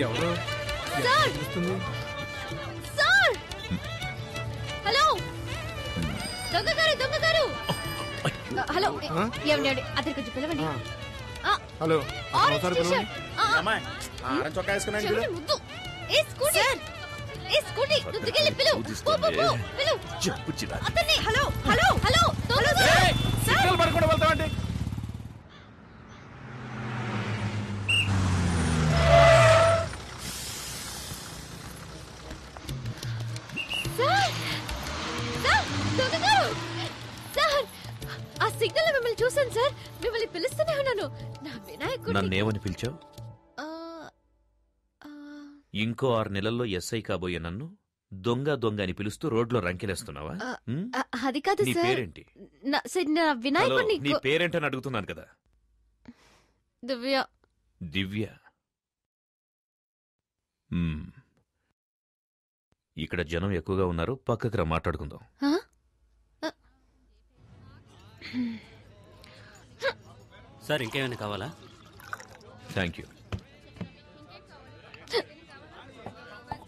ఎవరు sir hello దొంగగారు hello ఏమండి అతని కొంచెం పిలవండి హలో పడుకుంటూ వెళ్తామండి. ఆ సిగ్నల్ మిమ్మల్ని చూసాను సార్. మిమ్మల్ని పిలుస్తూనే ఉన్నాను. నా వినాయకుడు. నన్నేమని పిలిచావు? ఇంకో 6 నెలల్లో ఎస్ఐ కాబోయే నన్ను దొంగ దొంగ అని పిలుస్తూ రోడ్లో రంకెలేస్తున్నావా? అది కాదు నీ సార్. పేరేంటి? నా వినాయకుడిని. నీ పేరేంటని అడుగుతున్నాను కదా. దివ్య. దివ్య. ఇక్కడ జనం ఎక్కువగా ఉన్నారు, పక్కకి రా మాట్లాడుకుందాం. సార్ ఇంకేమైనా కావాలా? Thank you.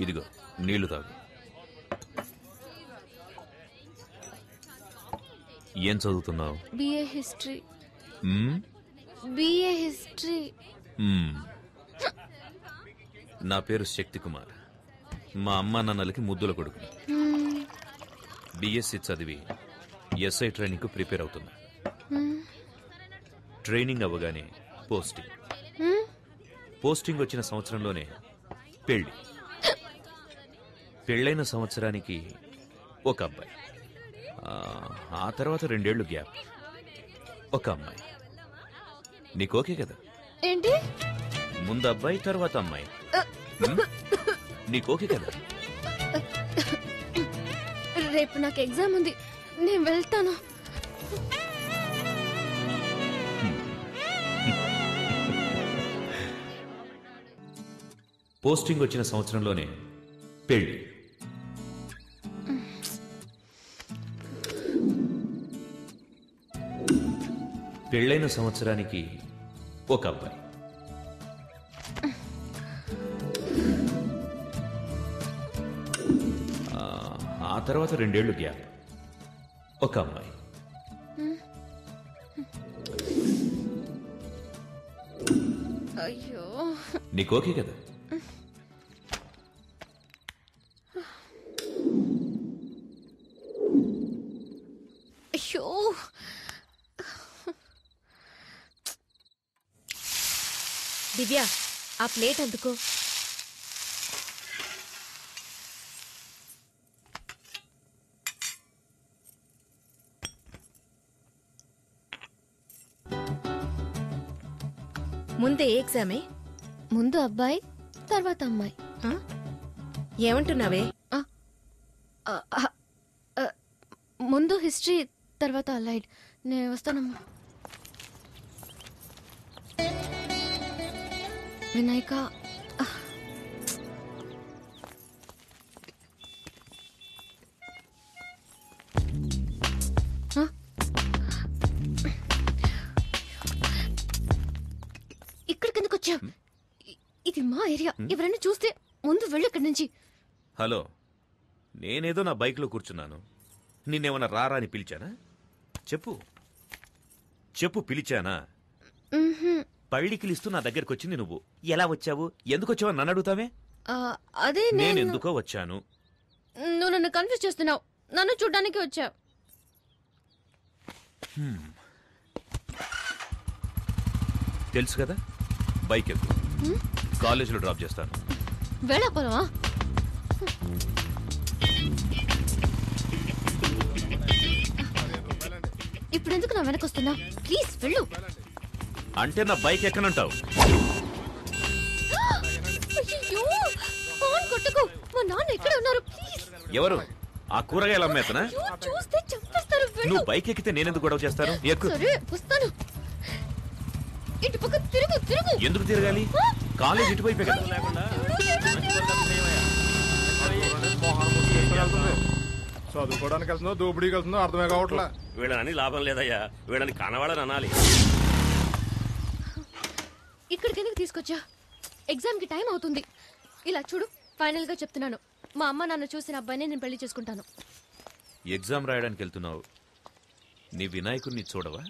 ఇదిగో నీళ్లు తాగు. ఏం చదువుతున్నావు? BA history. నా పేరు శక్తి కుమార్. మా అమ్మా నాన్నలకి ముద్దుల కొడుకు. బిఎస్సి చదివి ఎస్ఐ ట్రైనింగ్ కు ప్రిపేర్ అవుతున్నా. ట్రైనింగ్ అవ్వగానే పోస్టింగ్ వచ్చిన సంవత్సరంలోనే పెళ్ళైన సంవత్సరానికి ఒక అబ్బాయి, ఆ తర్వాత 2 ఏళ్లు గ్యాప్, ఒక అమ్మాయి. నీకు ఓకే కదా? ఏంటి? ముందు అబ్బాయి తర్వాత అమ్మాయి. నీకు ఓకే కదా? రేపు నాకు ఎగ్జామ్ ఉంది, నేను వెళ్తాను. పోస్టింగ్ వచ్చిన సంవత్సరంలోనే పెళ్లి. పెళ్ళైన సంవత్సరానికి ఒక అబ్బాయి, ఆ తర్వాత 2 ఏళ్లు గ్యాప్, ఒక అమ్మాయి. అయ్యో, నీకు ఓకే కదా? అయ్యో, దివ్య ఆ ప్లేట్ అందుకో. ముందే ఏ ఎగ్జామే? ముందు అబ్బాయి తర్వాత అమ్మాయి. ఏమంటున్నావే? ముందు హిస్టరీ తర్వాత అలైడ్. నేను వస్తానమ్మా. వినాయక, ఇక్కడికి ఎందుకు వచ్చా? ఇది మా ఏరియా. ఎవరైనా చూస్తే ముందు వెళ్ళు ఇక్కడి నుంచి. హలో, నేనేదో నా బైక్ లో కూర్చున్నాను, నిన్నేమన్నా రారా అని పిలిచానా? చెప్పు పిలిచానా? పళ్ళికిలిస్తూ నా దగ్గరకు వచ్చింది నువ్వు. ఎలా వచ్చావు, ఎందుకు వచ్చావు నన్ను అడుగుతావే? అదే నేను ఎందుకో వచ్చాను. నువ్వు నన్ను కన్ఫ్యూజ్ చేస్తున్నావు. నన్ను చూడ్డానికి వచ్చావు. తెలుసు కదా, బైక్ ఎక్కువ. కాలేజీలో డ్రాప్ చేస్తాను. వెళ్ళపోదామా? ఇప్పుడు ఎందుకు నా వెనకొస్తున్నా? ప్లీజ్ వెళ్ళు. అంటే నా బైక్ ఎక్కనంటావు? ఫోన్ కొట్టుకో. మా నాన్న ఎక్కడ ఉన్నారు? ప్లీజ్. ఎవరు? ఆ కూరగాయలు అమ్మేతనా? చూస్తే చంపేస్తారు. నువ్వు బైక్ ఎక్కితే నేనెందుకు గొడవ చేస్తాను? ఎక్కు. సరే వస్తాను. ఇటు పక్క తిరుగు. ఎందుకు తిరగాలి? కాలేజ్ ఇటువైపే కదా. చదువుకోవడానికి వెళ్తుందో దోపిడీకి వెళ్తుందో అర్థమే కావట్లా. వీళ్ళని లాభం లేదయ్యా, వీళ్ళని కనవాడని అనాలి. ఇక్కడికి ఎందుకు తీసుకొచ్చా? ఎగ్జామ్ కి టైం అవుతుంది. ఇలా చూడు, ఫైనల్ గా చెప్తున్నాను, మా అమ్మ నాన్న చూసిన అబ్బాయిని నేను పెళ్లి చేసుకుంటాను. ఎగ్జామ్ రాయడానికి వెళ్తున్నావు, నీ వినాయకుడిని చూడవా?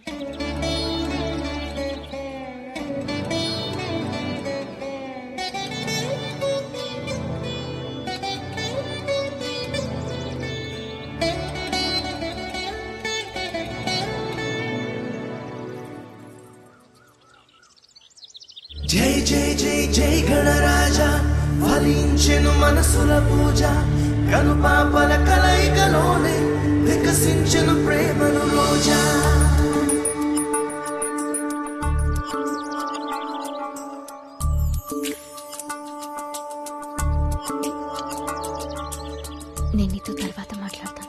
జై జై జై జై గణరాజా, ఫలించెను మనసుల పూజ, కనుపాపల కలయికలోనే వికసించెను ప్రేమను రోజా. నేను నీతో తర్వాత మాట్లాడతాను.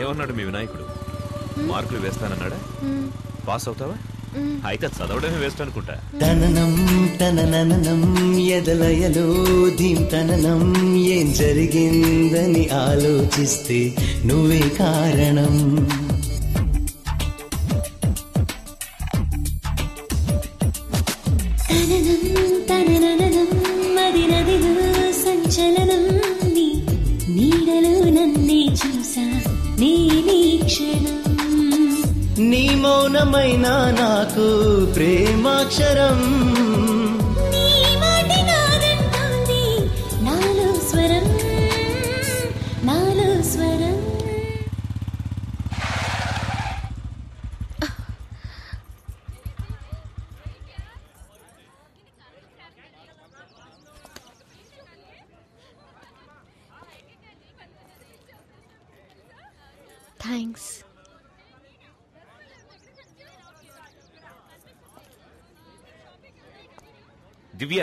ఏమన్నాడు మీ వినాయకుడు? మార్కులు వేస్తానన్నాడా? పాస్ అవుతావా? అయితే చదవడమే వేస్ట్ అనుకుంటా. తననం తనననం ఎదలయలో ధీంతననం, ఏం జరిగిందని ఆలోచిస్తే నువ్వే కారణం. సంచలనం నీడలో నన్నే చూసా నీ క్షణం, నీ మౌనమైన నాకు ప్రేమాక్షరం. నీ మాట నాదంటోంది నాలో స్వరం, నాలో స్వరం. థ్యాంక్స్. దివ్య,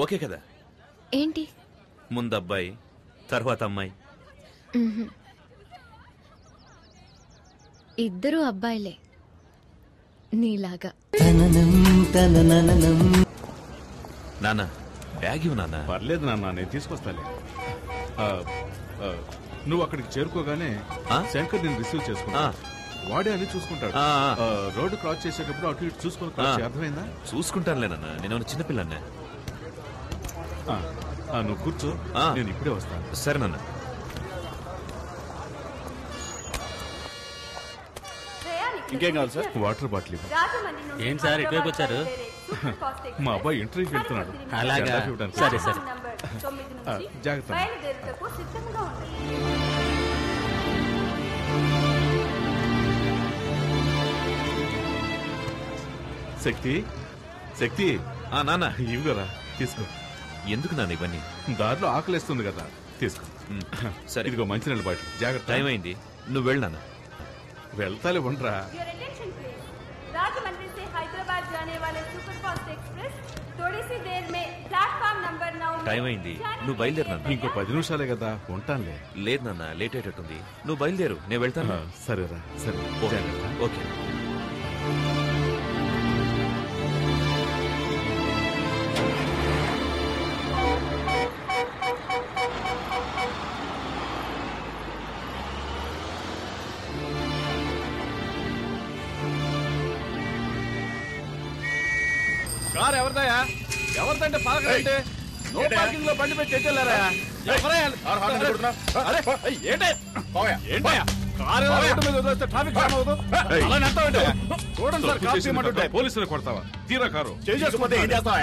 ఓకే కదా? ఏంటి? ముందు అబ్బాయి, తర్వాత అమ్మాయి. ఇద్దరు అబ్బాయిలే నీలాగా. నాన్న బ్యాగ్ ఇవ్వు నాన్న. పర్లేదు నాన్న, నేను తీసుకొస్తాలే. నువ్వు అక్కడికి చేరుకోగానే శంకర్ నేను రిసీవ్ చేసుకున్నా, వాడే అని చూసుకుంటాడు. రోడ్డు క్రాస్ చేసేటప్పుడు అటు ఇటు చూసుకుని, అర్థమైందా? చూసుకుంటానులేనన్నా, నేను చిన్నపిల్లనే. నువ్వు కూర్చో, నేను ఇప్పుడే వస్తాను. సరే నాన్న. ఇంకేం కావాలి సార్? Water bottle. ఏంటి సార్ ఇటువైపు వచ్చారు? మా అబ్బాయి ఇంటర్వ్యూకి వెళ్తున్నాడు. అలాగా, సరే సరే. జాగ్రత్త. శక్తి, శక్తి. నాన్న ఇవ్వరా, తీసుకో. ఎందుకు నాన్న ఇవన్నీ? దారిలో ఆకలిస్తుంది కదా, తీసుకో. సరే, ఇదిగో మంచినీళ్ళ బాటిల్. జాగ్రత్త. టైం అయింది, నువ్వు వెళ్ళు నాన్న. వెళ్తాలే, ఉండరా. राजमंड्री से हैदराबाद जाने वाले सुपरफास्ट एक्सप्रेस थोड़ी सी देर में प्लेटफॉर्म नंबर 9 టైం అయింది, నువ్వు బయలుదేరు నాన్న. ఇంకో 10 నిమిషాలే కదా, ఉంటానులే. లేదు నాన్న, లేట్ అయ్యేటట్టుంది. నువ్వు బయలుదేరు, నేను వెళ్తాను. సరేరా, సరే. ఓకే. కారు ఎవరిదయా? ఎవరిదంటే పార్కంటే నో పార్కింగ్ లో బండి పెట్టి ఎట్టెళ్ళారా? చూడండి సార్, కాఫీ ఇమ్మంటుంటే పోలీసులు కొడతావా? తీరా కారు చేసుకుంటే ఏం చేస్తావా?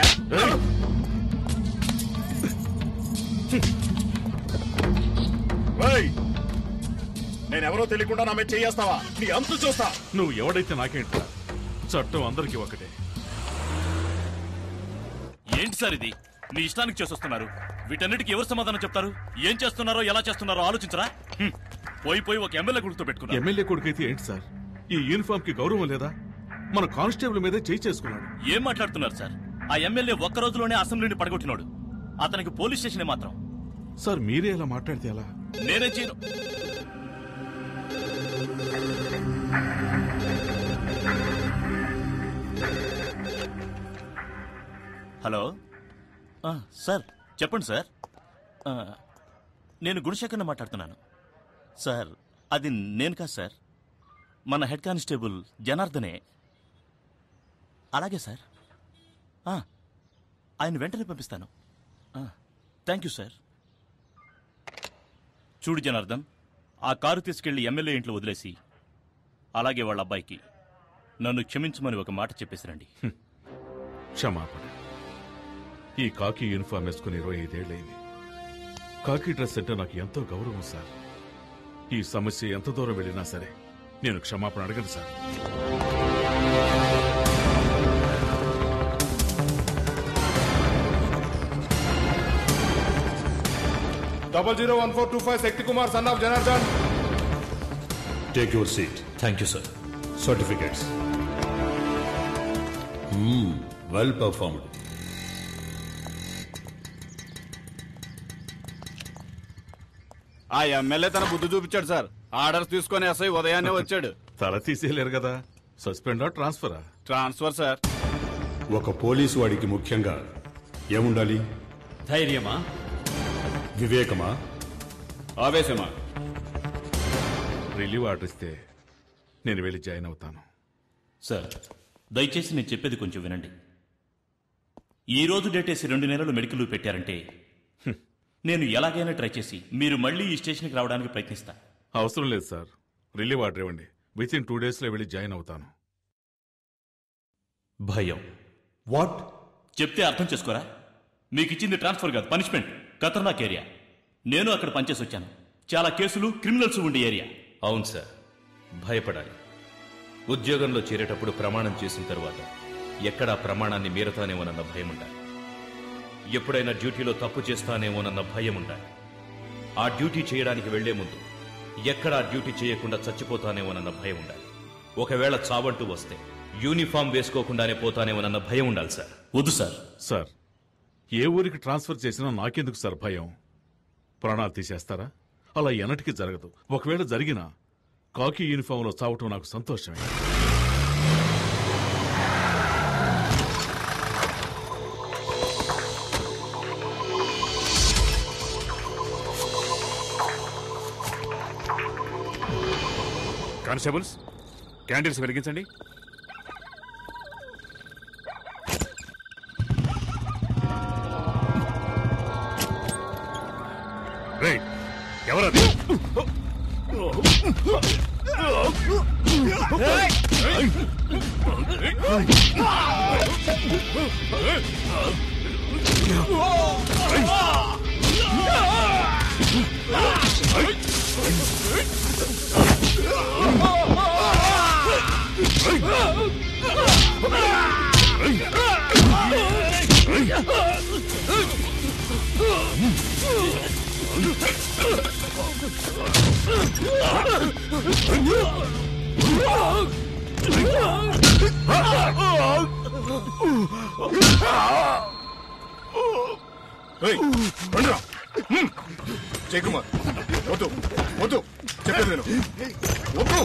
నేనెవరో తెలియకుండా నా మీద చేస్తావా? నీ అంతు చూస్తా. నువ్వు ఎవడైతే నాకేంటా, చట్టం అందరికీ ఒకటే. ఏంటి సార్ ఇది? మీ ఇష్టానికి చేసొస్తున్నారు. వీటన్నిటికీ ఎవరు సమాధానం చెప్తారు? ఏం చేస్తున్నారో ఎలా చేస్తున్నారో ఆలోచించరా? పోయి పోయి ఒక ఎమ్మెల్యే కొడుకుతో పెట్టుకున్నారు. ఎమ్మెల్యే కొడుకైతే ఏంటి సార్, ఈ యూనిఫామ్ కి గౌరవం లేదా? మన కానిస్టేబుల్ మీదే చేయి చేసుకున్నాడు. ఏం మాట్లాడుతున్నారు సార్? ఆ ఎమ్మెల్యే ఒక్క రోజులోనే అసెంబ్లీని పడగొట్టినాడు. అతనికి పోలీస్ స్టేషన్ మాత్రం. సార్ మీరే ఎలా మాట్లాడితే ఎలా? నేనే చేయను. హలో సార్ చెప్పండి సార్. నేను గుణశేఖర్ని మాట్లాడుతున్నాను సార్. అది నేను కాదు సార్, మన హెడ్ కానిస్టేబుల్ జనార్దనే. అలాగే సార్, ఆయన వెంటనే పంపిస్తాను. Thank you sir. చూడు జనార్దన్, ఆ కారు తీసుకెళ్లి ఎమ్మెల్యే ఇంట్లో వదిలేసి అలాగే వాళ్ళ అబ్బాయికి నన్ను క్షమించమని ఒక మాట చెప్పేసిరండి. క్షమాపణ. ఈ కాకి యూనిఫామ్ వేసుకుని 25 ఏళ్లైంది. కాకి డ్రెస్ అంటే నాకు ఎంతో గౌరవం సార్. ఈ సమస్య ఎంత దూరం వెళ్ళినా సరే నేను క్షమాపణ అడగను sir. 001425 Shakti Kumar, son of Janardhan. Take your seat. Thank you, sir. Certificates. Well performed. ఆ ఎమ్మెల్యే తన బుద్ధి చూపించాడు సార్. ఆర్డర్స్ తీసుకొని ఎస్ఐ ఉదయాన్నే వచ్చాడు. తల తీసేయలేరు కదా. సస్పెండా ట్రాన్స్ఫరా? Transfer sir. ఒక పోలీసు వాడికి ముఖ్యంగా ఏముండాలి? ధైర్యమా, వివేకమా, ఆవేశమా? రిలీవ్ ఆర్డర్ ఇస్తే నేను వెళ్ళి జాయిన్ అవుతాను. సార్ దయచేసి నేను చెప్పేది కొంచెం వినండి. ఈ రోజు డేటేసి 2 నెలలు మెడికల్ లీవ్ పెట్టారంటే నేను ఎలాగైనా ట్రై చేసి మీరు మళ్ళీ ఈ స్టేషన్కి రావడానికి ప్రయత్నిస్తా. అవసరం లేదు సార్, రిలీవ్ ఆర్డర్ ఇవ్వండి. వితిన్ 2 days లో వెళ్ళి జాయిన్ అవుతాను. భయం. వాట్? చెప్తే అర్థం చేసుకోరా? మీకు ఇచ్చింది ట్రాన్స్ఫర్ కాదు, పనిష్మెంట్. ఖతర్నాక్ ఏరియా. నేను అక్కడ పనిచేసి వచ్చాను. చాలా కేసులు, క్రిమినల్స్ ఉండే ఏరియా. అవును సార్, భయపడాలి. ఉద్యోగంలో చేరేటప్పుడు ప్రమాణం చేసిన తర్వాత ఎక్కడా ప్రమాణాన్ని మీరతానేమోనన్న భయం ఉండాలి. ఎప్పుడైనా డ్యూటీలో తప్పు చేస్తానేమోనన్న భయం ఉండాలి. ఆ డ్యూటీ చేయడానికి వెళ్లే ముందు ఎక్కడా డ్యూటీ చేయకుండా చచ్చిపోతానేమోనన్న భయం ఉండాలి. ఒకవేళ చావంటూ వస్తే యూనిఫామ్ వేసుకోకుండానే పోతానేమోనన్న భయం ఉండాలి సార్. వద్దు సార్. సార్, ఏ ఊరికి ట్రాన్స్ఫర్ చేసినా నాకెందుకు సార్ భయం? ప్రాణాలు తీసేస్తారా? అలా ఎన్నటికీ జరగదు. ఒకవేళ జరిగినా కాకి యూనిఫామ్లో చావటం నాకు సంతోషమే. కానిస్టేబుల్స్, క్యాండిల్స్ వెలిగించండి. రేయ్, ఎవరది? జయకుమార్, వద్దు వద్దు, చెప్పేది నేను. వద్దు.